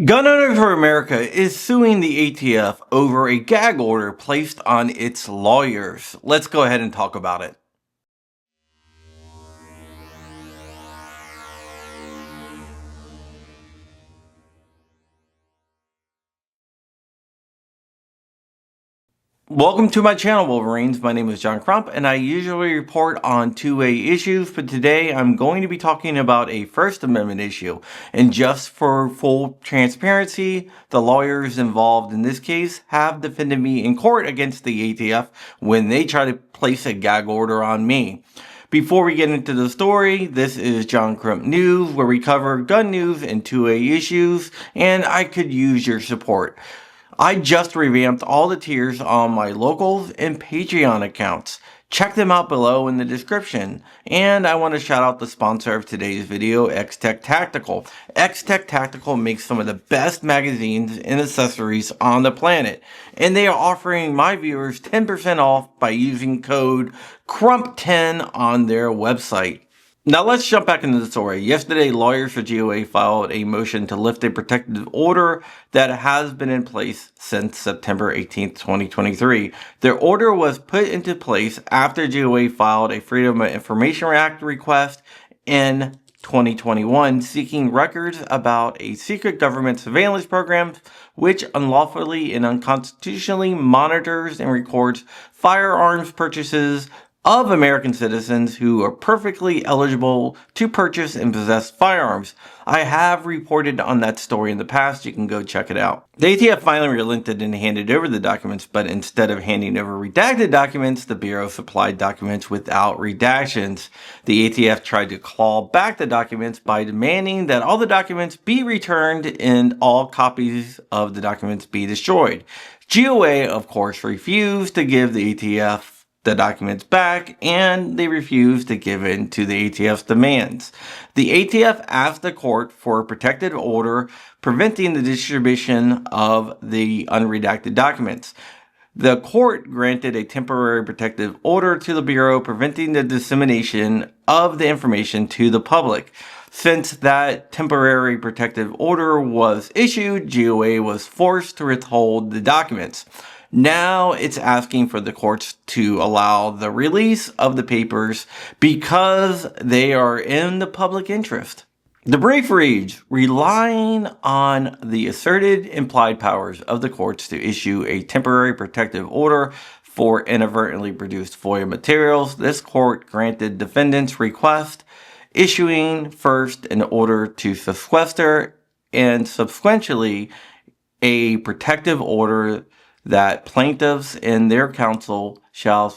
Gun Owners for America is suing the ATF over a gag order placed on its lawyers. Let's go ahead and talk about it. Welcome to my channel, Wolverines. My name is John Crump, and I usually report on 2A issues, but today I'm going to be talking about a First Amendment issue. And just for full transparency, the lawyers involved in this case have defended me in court against the ATF when they try to place a gag order on me. Before we get into the story, this is John Crump News, where we cover gun news and 2A issues, and I could use your support. I just revamped all the tiers on my locals and Patreon accounts. Check them out below in the description. And I want to shout out the sponsor of today's video, XTech Tactical. XTech Tactical makes some of the best magazines and accessories on the planet. And they are offering my viewers 10% off by using code Crump10 on their website. Now let's jump back into the story. Yesterday, lawyers for GOA filed a motion to lift a protective order that has been in place since September 18, 2023. Their order was put into place after GOA filed a Freedom of Information Act request in 2021 seeking records about a secret government surveillance program which unlawfully and unconstitutionally monitors and records firearms purchases of American citizens who are perfectly eligible to purchase and possess firearms. I have reported on that story in the past. You can go check it out. The ATF finally relented and handed over the documents, but instead of handing over redacted documents, the Bureau supplied documents without redactions. The ATF tried to claw back the documents by demanding that all the documents be returned and all copies of the documents be destroyed. GOA, of course, refused to give the ATF the documents back, and they refused to give in to the ATF's demands. The ATF asked the court for a protective order preventing the distribution of the unredacted documents. The court granted a temporary protective order to the Bureau preventing the dissemination of the information to the public. Since that temporary protective order was issued, GOA was forced to withhold the documents. Now it's asking for the courts to allow the release of the papers because they are in the public interest. The brief reads, relying on the asserted implied powers of the courts to issue a temporary protective order for inadvertently produced FOIA materials, this court granted defendants' request, issuing first an order to sequester and subsequently a protective order that plaintiffs and their counsel shall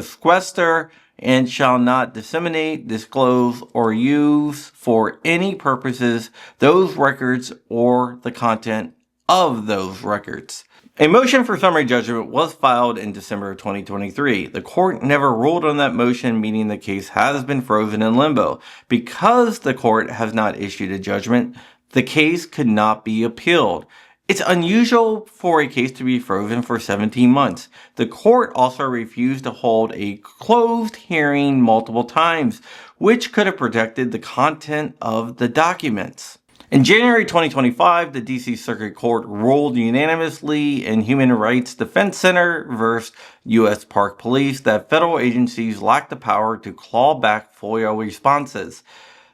sequester and shall not disseminate, disclose, or use for any purposes those records or the content of those records. A motion for summary judgment was filed in December of 2023. The court never ruled on that motion, meaning the case has been frozen in limbo. Because the court has not issued a judgment, the case could not be appealed. It's unusual for a case to be frozen for 17 months. The court also refused to hold a closed hearing multiple times, which could have protected the content of the documents. In January 2025, the DC Circuit Court ruled unanimously in Human Rights Defense Center versus U.S. Park Police that federal agencies lack the power to claw back FOIA responses.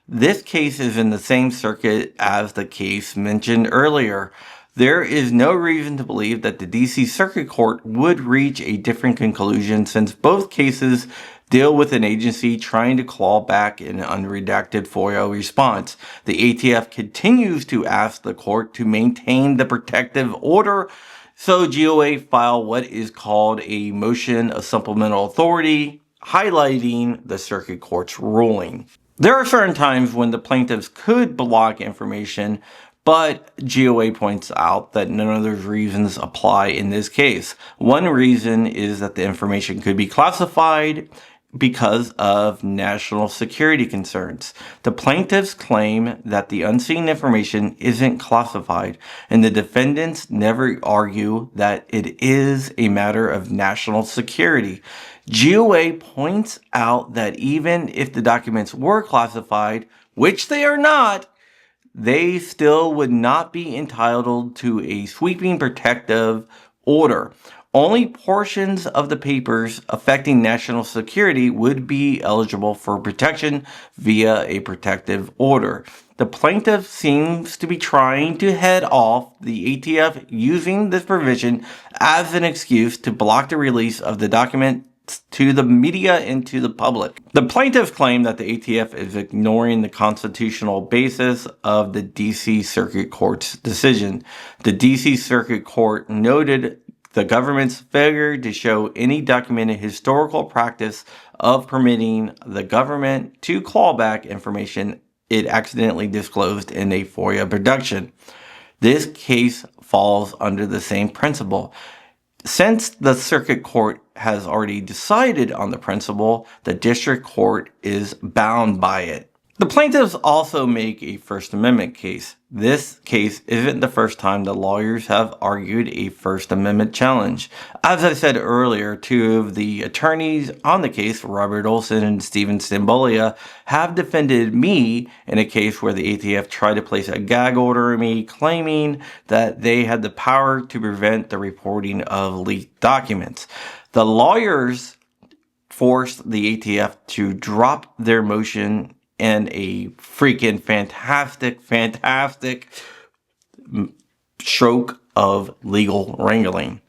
This case is in the same circuit as the case mentioned earlier. There is no reason to believe that the DC Circuit Court would reach a different conclusion since both cases deal with an agency trying to claw back an unredacted FOIA response. The ATF continues to ask the court to maintain the protective order, so GOA filed what is called a motion of supplemental authority, highlighting the Circuit Court's ruling. There are certain times when the plaintiffs could block information, but GOA points out that none of those reasons apply in this case. One reason is that the information could be classified because of national security concerns. The plaintiffs claim that the unseen information isn't classified, and the defendants never argue that it is a matter of national security. GOA points out that even if the documents were classified, which they are not, they still would not be entitled to a sweeping protective order. Only portions of the papers affecting national security would be eligible for protection via a protective order. The plaintiff seems to be trying to head off the ATF using this provision as an excuse to block the release of the document to the media and to the public. The plaintiffs claim that the ATF is ignoring the constitutional basis of the DC Circuit Court's decision. The DC Circuit Court noted the government's failure to show any documented historical practice of permitting the government to claw back information it accidentally disclosed in a FOIA production. This case falls under the same principle. Since the circuit court has already decided on the principle, the district court is bound by it. The plaintiffs also make a First Amendment case. This case isn't the first time the lawyers have argued a First Amendment challenge. As I said earlier, two of the attorneys on the case, Robert Olson and Stephen Stambolia, have defended me in a case where the ATF tried to place a gag order on me, claiming that they had the power to prevent the reporting of leaked documents. The lawyers forced the ATF to drop their motion and a freaking fantastic stroke of legal wrangling.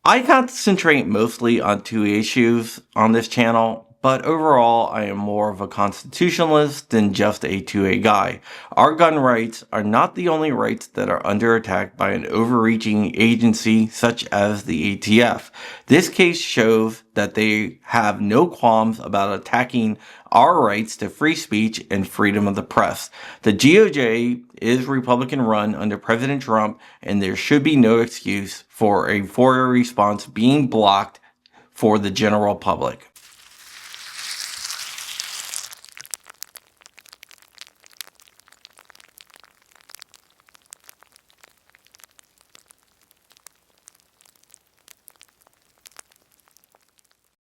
I concentrate mostly on two issues on this channel, but overall I am more of a constitutionalist than just a 2A guy. Our gun rights are not the only rights that are under attack by an overreaching agency such as the ATF. This case shows that they have no qualms about attacking our rights to free speech and freedom of the press. The GOA is Republican run under President Trump, and there should be no excuse for a FOIA response being blocked for the general public.